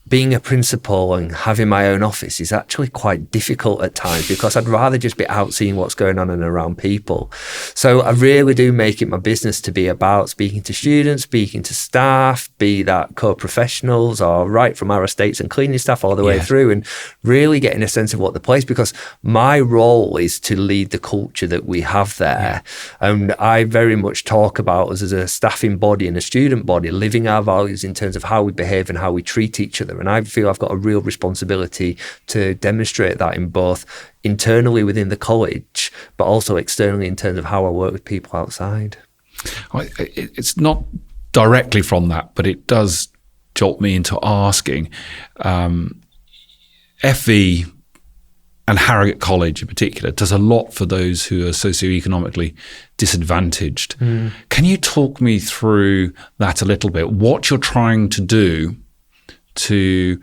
being a principal and having my own office is actually quite difficult at times, because I'd rather just be out seeing what's going on and around people. So I really do make it my business to be about speaking to students, speaking to staff, be that co-professionals or right from our estates and cleaning staff all the way through, and really getting a sense of what the place, because my role is to lead the culture that we have there. And I very much talk about us as a staffing body and a student body, living our values in terms of how we behave and how we treat each other. And I feel I've got a real responsibility to demonstrate that in both internally within the college, but also externally in terms of how I work with people outside. It's not directly from that, but it does jolt me into asking, FE and Harrogate College in particular does a lot for those who are socioeconomically disadvantaged. Can you talk me through that a little bit? What you're trying to do to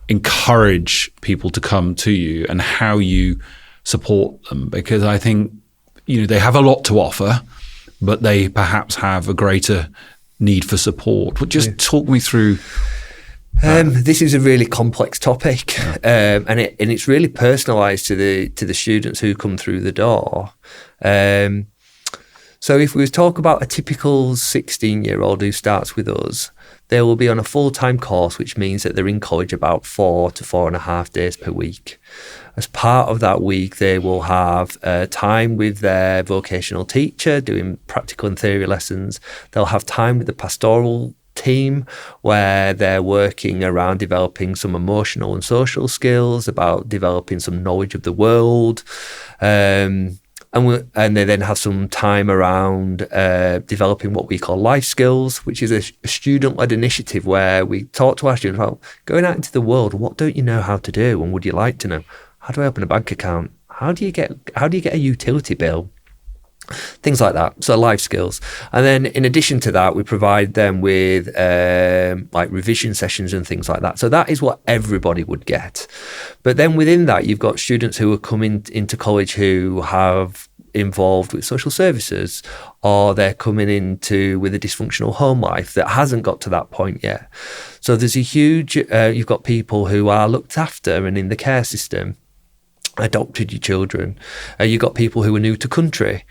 encourage people to come to you and how you support them? Because I think, they have a lot to offer, but they perhaps have a greater need for support. Just talk me through. This is a really complex topic, and it's really personalised to the students who come through the door. So if we talk about a typical 16-year-old who starts with us, they will be on a full-time course, which means that they're in college about 4 to 4.5 days per week. As part of that week, they will have time with their vocational teacher doing practical and theory lessons. They'll have time with the pastoral team where they're working around developing some emotional and social skills, about developing some knowledge of the world. And they then have some time around developing what we call life skills, which is a student-led initiative where we talk to our students about going out into the world. What don't you know how to do, and would you like to know? How do I open a bank account? How do you get a utility bill? Things like that, so life skills. And then in addition to that, we provide them with like revision sessions and things like that. So that is what everybody would get. But then within that, you've got students who are coming into college who have involved with social services, or they're coming into with a dysfunctional home life that hasn't got to that point yet. So there's a huge, you've got people who are looked after and in the care system, adopted your children. You've got people who are new to country.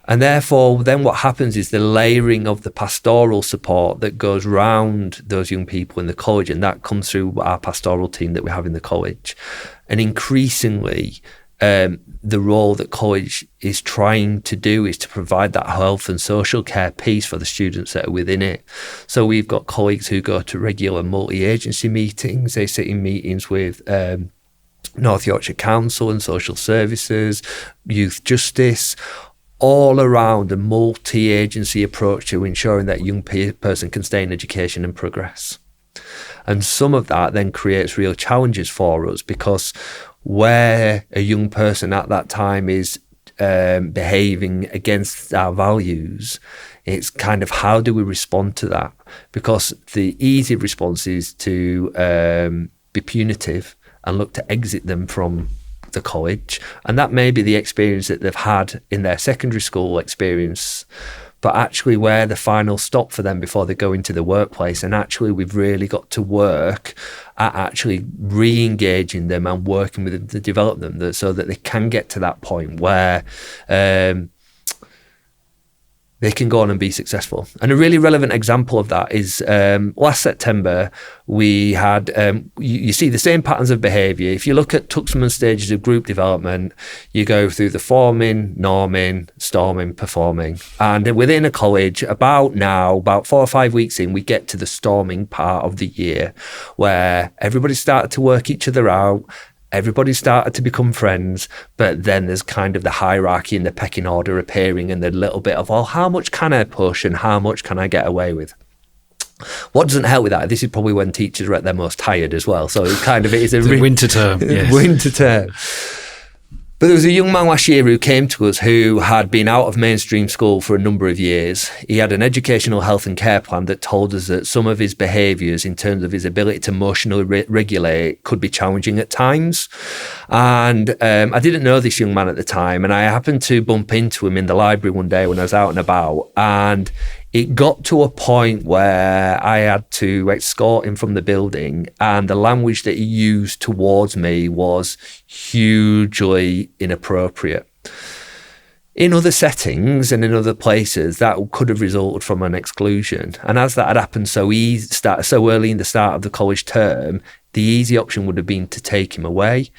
And therefore, then what happens is the layering of the pastoral support that goes round those young people in the college, and that comes through our pastoral team that we have in the college. And increasingly, the role that college is trying to do is to provide that health and social care piece for the students that are within it. So we've got colleagues who go to regular multi-agency meetings. They sit in meetings with North Yorkshire Council and Social Services, Youth Justice, all around a multi-agency approach to ensuring that a young person can stay in education and progress. And some of that then creates real challenges for us, because where a young person at that time is behaving against our values, it's kind of how do we respond to that? Because the easy response is to be punitive and look to exit them from the college. And that may be the experience that they've had in their secondary school experience, but actually where the final stop for them before they go into the workplace. And actually we've really got to work at actually re-engaging them and working with them to develop them so that they can get to that point where they can go on and be successful. And a really relevant example of that is last September, we had, you see the same patterns of behaviour. If you look at Tuxman stages of group development, you go through the forming, norming, storming, performing. And within a college, about 4 or 5 weeks in, we get to the storming part of the year where everybody started to work each other out. Everybody started to become friends, but then there's kind of the hierarchy and the pecking order appearing, and the little bit of, how much can I push and how much can I get away with? What doesn't help with that, this is probably when teachers are at their most tired as well. So it is a winter term. Yes. Winter term. But there was a young man last year who came to us who had been out of mainstream school for a number of years. He had an educational health and care plan that told us that some of his behaviours in terms of his ability to emotionally regulate could be challenging at times. And I didn't know this young man at the time, and I happened to bump into him in the library one day when I was out and about, and it got to a point where I had to escort him from the building, and the language that he used towards me was hugely inappropriate. In other settings and in other places, that could have resulted from an exclusion. And as that had happened so early in the start of the college term, the easy option would have been to take him away.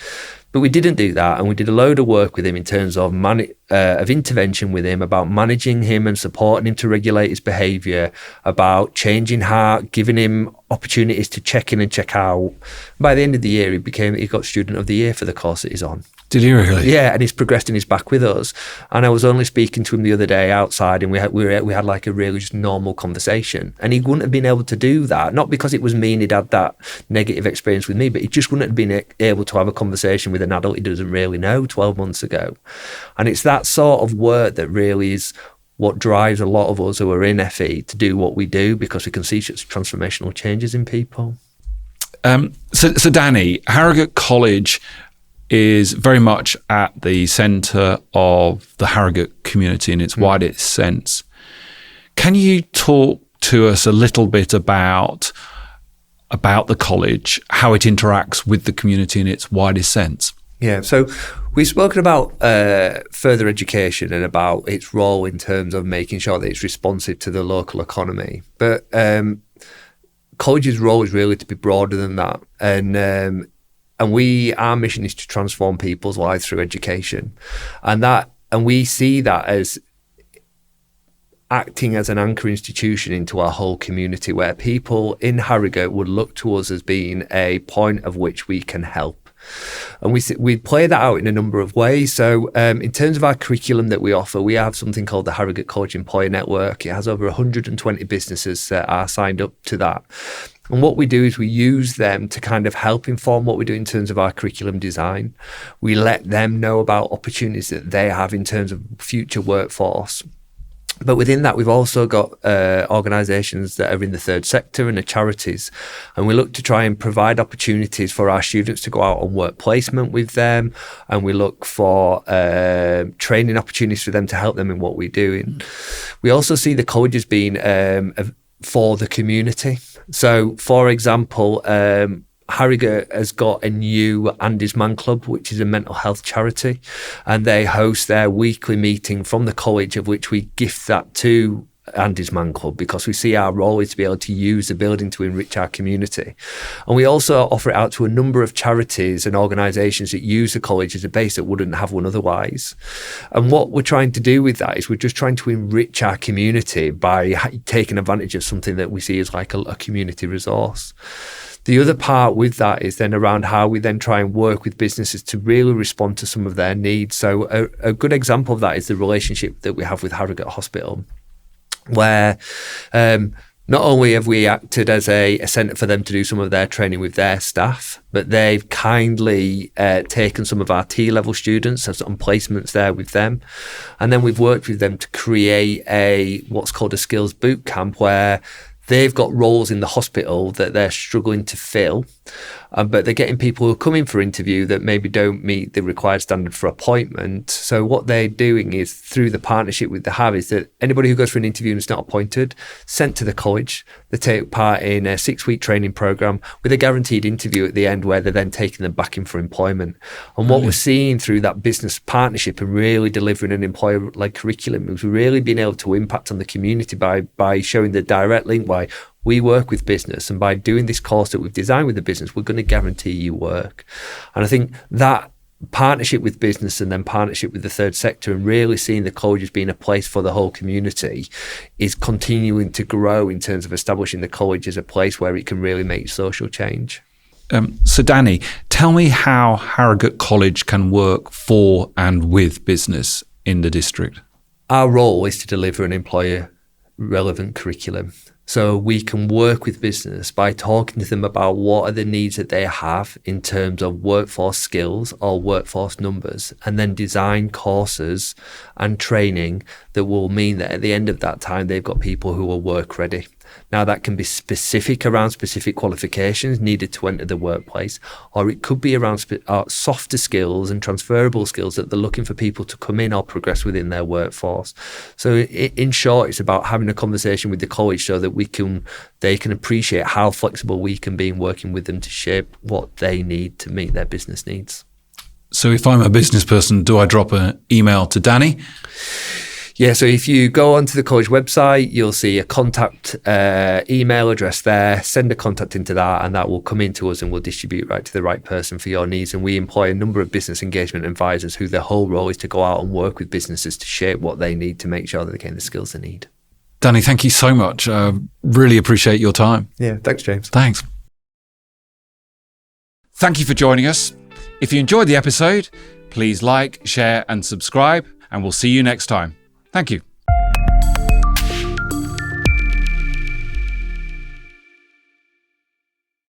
But we didn't do that, and we did a load of work with him in terms of intervention with him, about managing him and supporting him to regulate his behaviour, about changing heart, giving him opportunities to check in and check out. By the end of the year, he got Student of the Year for the course that he's on. Did he really? Yeah, and he's progressed and he's back with us. And I was only speaking to him the other day outside, and we had like a really just normal conversation. And he wouldn't have been able to do that, not because it was mean he'd had that negative experience with me, but he just wouldn't have been able to have a conversation with an adult he doesn't really know 12 months ago. And it's that sort of work that really is what drives a lot of us who are in FE to do what we do, because we can see such transformational changes in people. So Danny, Harrogate College is very much at the centre of the Harrogate community in its widest sense. Can you talk to us a little bit about the college, how it interacts with the community in its widest sense? Yeah, so we've spoken about further education and about its role in terms of making sure that it's responsive to the local economy. But college's role is really to be broader than that. And our mission is to transform people's lives through education. And we see that as acting as an anchor institution into our whole community, where people in Harrogate would look to us as being a point of which we can help. And we play that out in a number of ways. So in terms of our curriculum that we offer, we have something called the Harrogate College Employer Network. It has over 120 businesses that are signed up to that. And what we do is we use them to kind of help inform what we do in terms of our curriculum design. We let them know about opportunities that they have in terms of future workforce. But within that, we've also got organisations that are in the third sector and the charities. And we look to try and provide opportunities for our students to go out on work placement with them. And we look for training opportunities for them to help them in what we're doing. We also see the college as being for the community. So, for example, Harrogate has got a new Andy's Man Club, which is a mental health charity, and they host their weekly meeting from the college, of which we gift that to Andy's Man Club, because we see our role is to be able to use the building to enrich our community. And we also offer it out to a number of charities and organisations that use the college as a base that wouldn't have one otherwise. And what we're trying to do with that is we're just trying to enrich our community by taking advantage of something that we see as like a community resource. The other part with that is then around how we then try and work with businesses to really respond to some of their needs. So a good example of that is the relationship that we have with Harrogate Hospital, where not only have we acted as a centre for them to do some of their training with their staff, but they've kindly taken some of our T-level students, so some placements there with them. And then we've worked with them to create what's called a skills boot camp, where they've got roles in the hospital that they're struggling to fill, but they're getting people who come in for interview that maybe don't meet the required standard for appointment. So what they're doing is, through the partnership with the HAV, is that anybody who goes for an interview and is not appointed, sent to the college, they take part in a 6-week training programme with a guaranteed interview at the end, where they're then taking them back in for employment. And what we're seeing through that business partnership and really delivering an employer-led curriculum is we're really being able to impact on the community by showing the direct link why we work with business, and by doing this course that we've designed with the business, we're going to guarantee you work. And I think that partnership with business and then partnership with the third sector, and really seeing the college as being a place for the whole community, is continuing to grow in terms of establishing the college as a place where it can really make social change. So Danny, tell me how Harrogate College can work for and with business in the district. Our role is to deliver an employer relevant curriculum. So we can work with business by talking to them about what are the needs that they have in terms of workforce skills or workforce numbers, and then design courses and training that will mean that at the end of that time, they've got people who are work ready. Now, that can be specific around specific qualifications needed to enter the workplace, or it could be around softer skills and transferable skills that they're looking for people to come in or progress within their workforce. So in short, it's about having a conversation with the college so that they can appreciate how flexible we can be in working with them to shape what they need to meet their business needs. So if I'm a business person, do I drop an email to Danny? Yeah, so if you go onto the college website, you'll see a contact email address there. Send a contact into that, and that will come into us, and we'll distribute right to the right person for your needs. And we employ a number of business engagement advisors who their whole role is to go out and work with businesses to shape what they need to make sure that they gain the skills they need. Danny, thank you so much. Really appreciate your time. Yeah, thanks, James. Thanks. Thank you for joining us. If you enjoyed the episode, please like, share and subscribe, and we'll see you next time. Thank you.